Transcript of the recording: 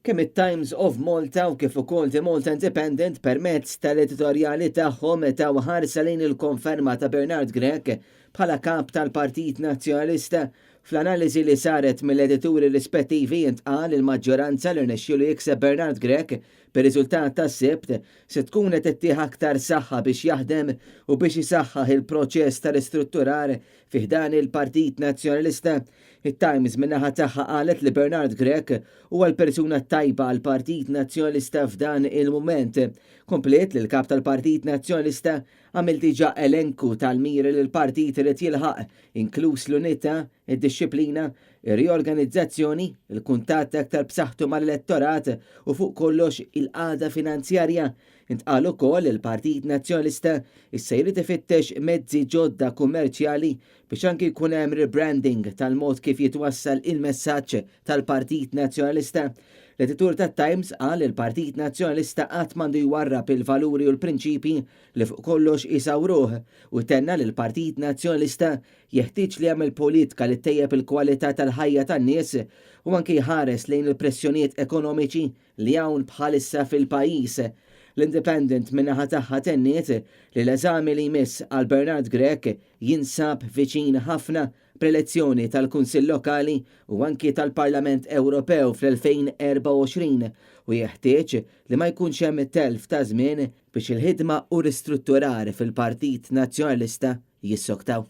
Kemm it-Times of Malta u kif ukoll The Malta Independent permezz tal-editorjali tagħhom taw ħarsa lejn il-konferma ta' Bernard Grech bħala kap tal-Partit Nazzjonalista. Fl-analiżi li saret mill-edituri rispettivi intqal il-maġġoranza li rnexxielu jikseb Bernard Grech bir-riżultat tas-Sibt se tkun qed ittieħ aktar saħħa biex jaħdem u biex isaħħaħ il-proċess ta' ristrutturar fih dan il-Partit Nazzjonalista. It-Times minnaħa tagħha qalet li Bernard Grech huwa l-persuna tajba għal Partit Nazzjonalista f'dan il-mument. Komplet li l-kap tal-Partit Nazzjonalista għamil diġà elenku tal-miri li l-partit irid jilħaq, inkluż l-unità, id-disciplina, ir-riorganizzazzjoni, il-kuntatt aktar b'saħħtu mal-elettorat u fuq kollox il-qagħda finanzjarja. Intqal ukoll il-Partit Nazzjonalista issa jrid ifittex mezzi ġodda kummerċjali biex anke jkun hemm rebranding tal-mod kif jitwassal il-messaġġ tal-Partit Nazzjonalista. L-editur tat-Times qal il-Partit Nazzjonalista qatt m'għandu jwarrab il-valuri u l-prinċipji li fuq kollox isawruh u tenna li l-Partit Nazzjonalista jeħtieġ li jagħmel politika li tejjeb il-kwalità tal-ħajja tan-nies u anke jħares lejn il-pressjonijiet ekonomiċi li hawn bħalissa fil-pajjiż. L-Independent minnaħa tagħha tenniet li l-eżami li jmiss għal Bernard Grech jinsab viċin ħafna b'elezzjoni tal-Kunsill Lokali u anki tal-Parlament Ewropew fl-2024 u jeħtieġ li ma jkunx hemm telf ta' żmien biex il-ħidma u ristrutturar fil-Partit Nazzjonalista jissoktaw.